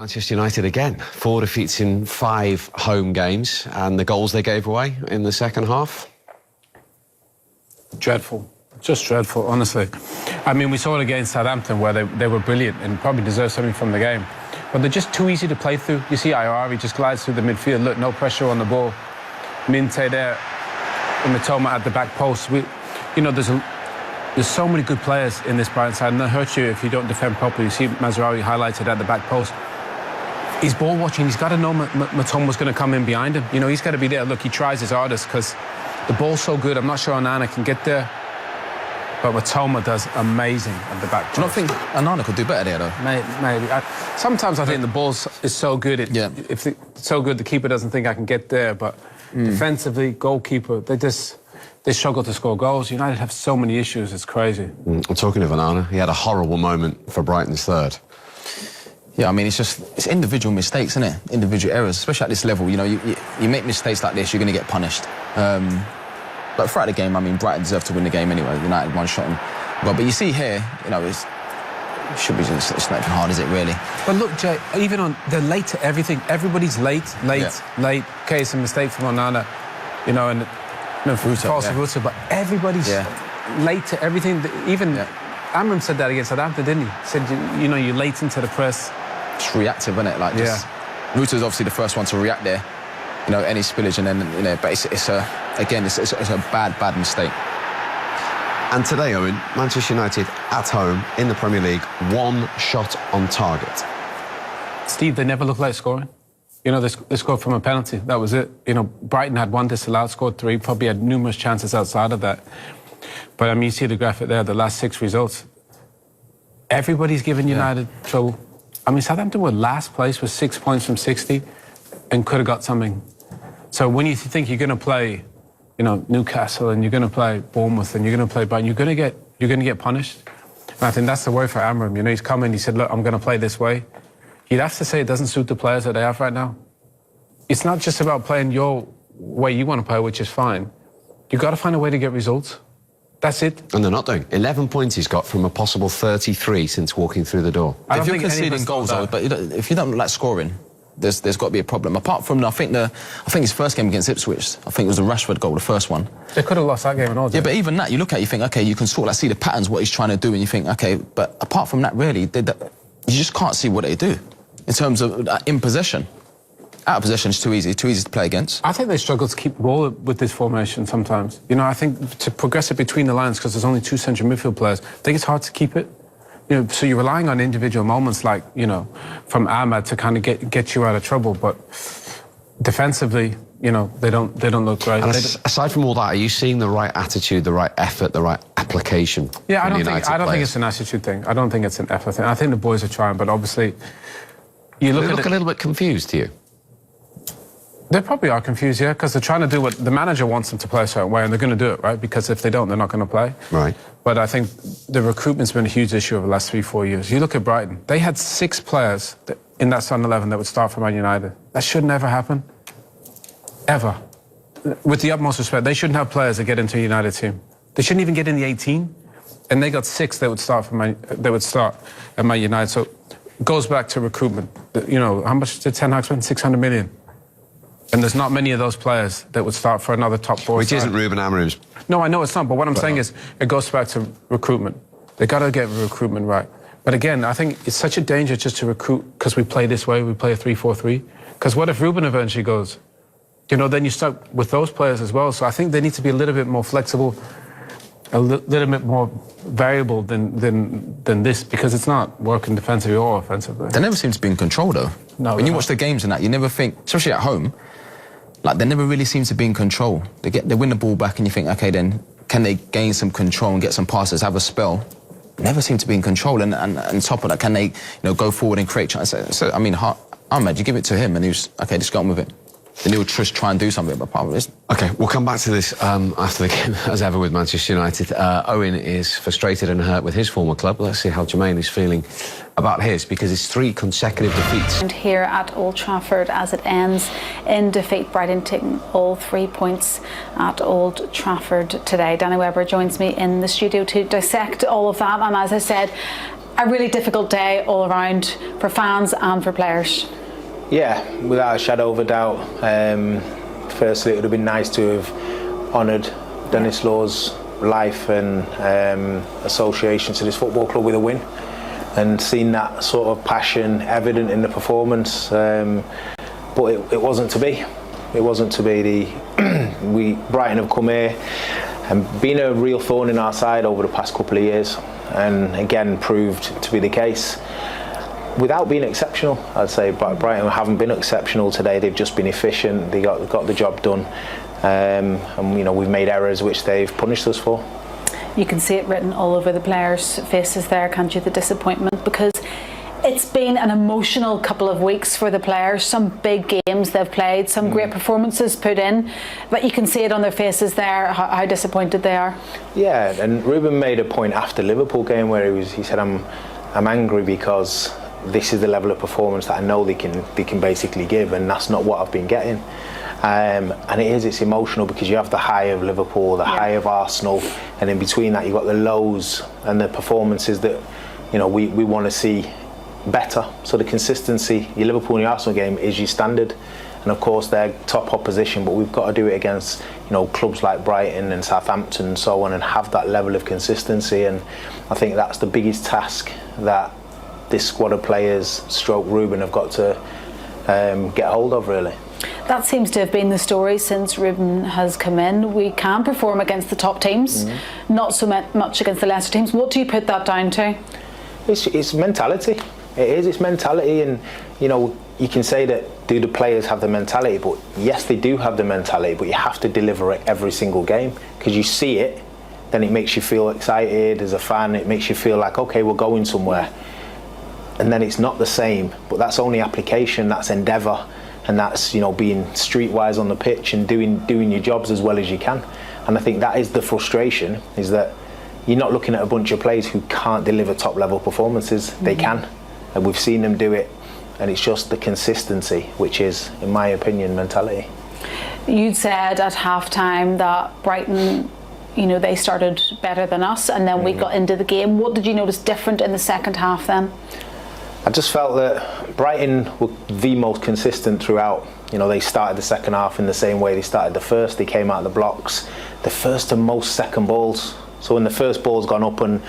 Manchester United again, 4 defeats in 5 home games, and the goals they gave away in the second half? Dreadful. Just dreadful, honestly. I mean, we saw it against Southampton where they were brilliant and probably deserved something from the game. But they're just too easy to play through. You see Iari just glides through the midfield. Look, no pressure on the ball. Minte there, and Mitoma at the back post. There's so many good players in this Brighton side, and they'll hurt you if you don't defend properly. You see Mazraoui highlighted at the back post. He's ball watching. He's got to know Mitoma's going to come in behind him. You know, he's got to be there. Look, he tries his hardest because the ball's so good. I'm not sure Onana can get there. But Mitoma does amazing at the back. Do you not think Onana could do better there, though? Maybe. Sometimes I think the ball is so good. If it's so good, the keeper doesn't think I can get there. But defensively, goalkeeper, they struggle to score goals. United have so many issues. It's crazy. I'm talking of Onana. He had a horrible moment for Brighton's third. Yeah, I mean, it's individual mistakes, isn't it? Individual errors, especially at this level. You know, you make mistakes like this, you're going to get punished. But throughout the game, I mean, Brighton deserved to win the game anyway. United one shot. But you see here, you know, it should be just, it's not even hard, is it, really? But look, Jay, they're late to everything. Everybody's late. Okay, it's a mistake from Onana, you know, and false Ruta, but everybody's late to everything. Even Amorim said that against Southampton, didn't he? He said, you know, you're late into the press. It's reactive, isn't it? Like, Ruta's obviously the first one to react there. You know, any spillage, and then, you know, but it's a bad mistake. And today, Owen, Manchester United at home in the Premier League, 1 shot on target. Steve, they never look like scoring. You know, they scored from a penalty. That was it. You know, Brighton had 1 disallowed, scored 3, probably had numerous chances outside of that. But, I mean, you see the graphic there, the last 6 results. Everybody's giving United trouble. I mean, Southampton were last place with 6 points from 60 and could have got something. So when you think you're going to play, you know, Newcastle, and you're going to play Bournemouth, and you're going to play Brighton, you're going to get punished. And I think that's the worry for Amorim. You know, he's come in, he said, look, I'm going to play this way. You'd have to say it doesn't suit the players that they have right now. It's not just about playing your way you want to play, which is fine. You've got to find a way to get results. That's it. And they're not doing. 11 points he's got from a possible 33 since walking through the door. If you're conceding goals, though, but if you don't like scoring, there's got to be a problem. Apart from, I think his first game against Ipswich, I think it was the Rashford goal, the first one. They could have lost that game and all. Yeah, but even that, you look at it, you think, OK, you can sort of see the patterns, what he's trying to do, and you think, OK, but apart from that, really, you just can't see what they do in terms of in possession. Out of possession is too easy to play against. I think they struggle to keep the ball with this formation sometimes. You know, I think to progress it between the lines, because there's only 2 central midfield players, I think it's hard to keep it. You know, so you're relying on individual moments like, you know, from Ahmad to kind of get you out of trouble. But defensively, you know, they don't look great. And aside from all that, are you seeing the right attitude, the right effort, the right application? Yeah, I don't think it's an attitude thing. I don't think it's an effort thing. I think the boys are trying, but obviously, you look a little bit confused to you. They probably are confused, yeah, because they're trying to do what the manager wants them to play a certain way, and they're going to do it, right? Because if they don't, they're not going to play. Right. But I think the recruitment's been a huge issue over the last 3-4 years. You look at Brighton, they had 6 players in that starting 11 that would start for Man United. That should never happen. Ever. With the utmost respect, they shouldn't have players that get into a United team. They shouldn't even get in the 18. And they got 6 that would start at Man United. So it goes back to recruitment. You know, how much did Ten Hag spend? 600 million. And there's not many of those players that would start for another top 4 Which side. isn't Ruben Amorim's. No, I know it's not, but what I'm saying is it goes back to recruitment. They got to get recruitment right. But again, I think it's such a danger just to recruit because we play this way, we play a 3-4-3. Because what if Ruben eventually goes? You know, then you're stuck with those players as well. So I think they need to be a little bit more flexible, a little bit more variable than this, because it's not working defensively or offensively. They never seem to be in control, though. No, when you watch the games and that, you never think, especially at home, like, they never really seem to be in control. They win the ball back and you think, OK, then can they gain some control and get some passes, have a spell? Never seem to be in control. And top of that, can they, you know, go forward and create chances? So, I mean, Ahmed, you give it to him and he was, OK, just get on with it. Then he'll just try and do something, but part of it. OK, we'll come back to this after the game, as ever, with Manchester United. Owen is frustrated and hurt with his former club. Let's see how Jermaine is feeling about his, because it's 3 consecutive defeats. And here at Old Trafford as it ends in defeat, Brighton taking all 3 points at Old Trafford today. Danny Webber joins me in the studio to dissect all of that. And as I said, a really difficult day all around for fans and for players. Yeah, without a shadow of a doubt. Firstly, it would have been nice to have honoured Dennis Law's life and association to this football club with a win, and seen that sort of passion evident in the performance. But it wasn't to be. It wasn't to be. Brighton have come here and been a real thorn in our side over the past couple of years, and again proved to be the case. Without being exceptional, I'd say Brighton haven't been exceptional today. They've just been efficient. They got the job done, and we've made errors which they've punished us for. You can see it written all over the players' faces there, can't you? The disappointment, because it's been an emotional couple of weeks for the players. Some big games they've played, some great performances put in, but you can see it on their faces there how disappointed they are. Yeah, and Ruben made a point after Liverpool game where he said, "I'm angry because this is the level of performance that I know they can basically give, and that's not what I've been getting." And it's emotional because you have the high of Liverpool, the high of Arsenal, and in between that you've got the lows and the performances that we want to see better. So the consistency, your Liverpool and your Arsenal game is your standard, and of course they're top opposition, but we've got to do it against clubs like Brighton and Southampton and so on, and have that level of consistency. And I think that's the biggest task that this squad of players stroke Ruben have got to get hold of, really. That seems to have been the story since Ruben has come in. We can perform against the top teams, not so much against the lesser teams. What do you put that down to? It's mentality. It is. It's mentality, and you can say that, do the players have the mentality? But yes, they do have the mentality, but you have to deliver it every single game, because you see it, then it makes you feel excited as a fan. It makes you feel like, okay, we're going somewhere, and then it's not the same. But that's only application. That's endeavour, and that's being streetwise on the pitch and doing your jobs as well as you can. And I think that is the frustration, is that you're not looking at a bunch of players who can't deliver top level performances. They can, and we've seen them do it, and it's just the consistency, which is, in my opinion, mentality. You'd said at half-time that Brighton, they started better than us, and then we got into the game. What did you notice different in the second half then? I just felt that Brighton were the most consistent throughout. They started the second half in the same way they started the first. They came out of the blocks. The first and most second balls. So when the first ball's gone up and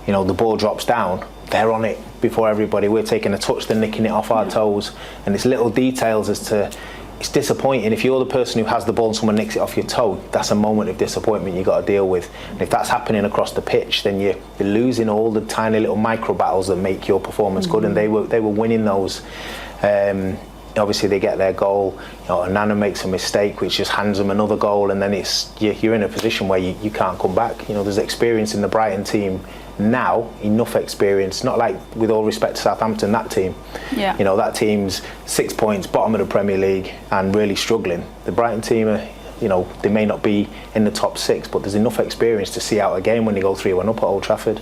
the ball drops down, they're on it before everybody. We're taking a touch, they're nicking it off our toes, and it's little details as to. It's disappointing if you're the person who has the ball and someone nicks it off your toe. That's a moment of disappointment you've got to deal with. And if that's happening across the pitch, then you're losing all the tiny little micro battles that make your performance good. And they were winning those. Obviously, they get their goal. Onana makes a mistake, which just hands them another goal, and then you're in a position where you can't come back. There's experience in the Brighton team now, enough experience. Not like, with all respect to Southampton, that team. Yeah. That team's 6 points, bottom of the Premier League, and really struggling. The Brighton team are, they may not be in the top 6, but there's enough experience to see out a game when they go 3-1 up at Old Trafford.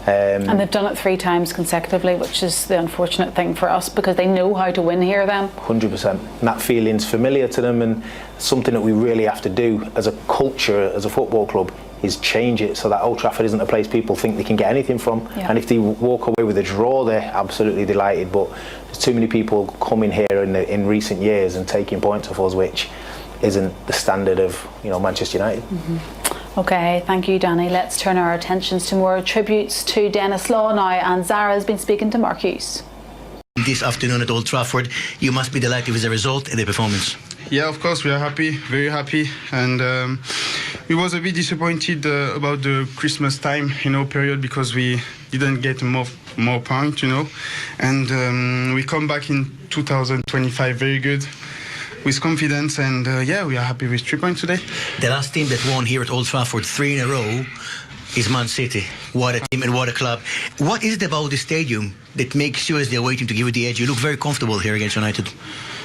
And they've done it 3 times consecutively, which is the unfortunate thing for us, because they know how to win here then. 100%. And that feeling's familiar to them, and something that we really have to do as a culture, as a football club, is change it so that Old Trafford isn't a place people think they can get anything from. Yeah. And if they walk away with a draw, they're absolutely delighted. But there's too many people coming here in recent years and taking points off us, which isn't the standard of Manchester United. Okay, thank you, Danny. Let's turn our attentions to more tributes to Dennis Law now, and Zara has been speaking to Mark Hughes. This afternoon at Old Trafford, you must be delighted with the result and the performance. Yeah, of course, we are happy, very happy, and we was a bit disappointed about the Christmas time, period, because we didn't get more points, and we come back in 2025 very good, with confidence, and we are happy with 3 points today. The last team that won here at Old Trafford 3 in a row is Man City. What a team and what a club. What is it about the stadium that makes you, as they're waiting to give you the edge, you look very comfortable here against United?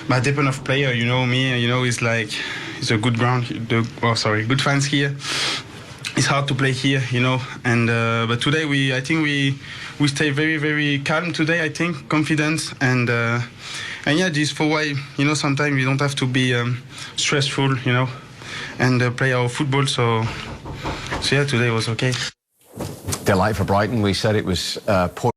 But depend of player, me, it's like, it's a good ground, good fans here. It's hard to play here, and but today I think we stay very, very calm today, I think, confident, and yeah, this is for why, sometimes we don't have to be stressful, and play our football, so yeah, today was okay. Delight for Brighton. We said it was poor.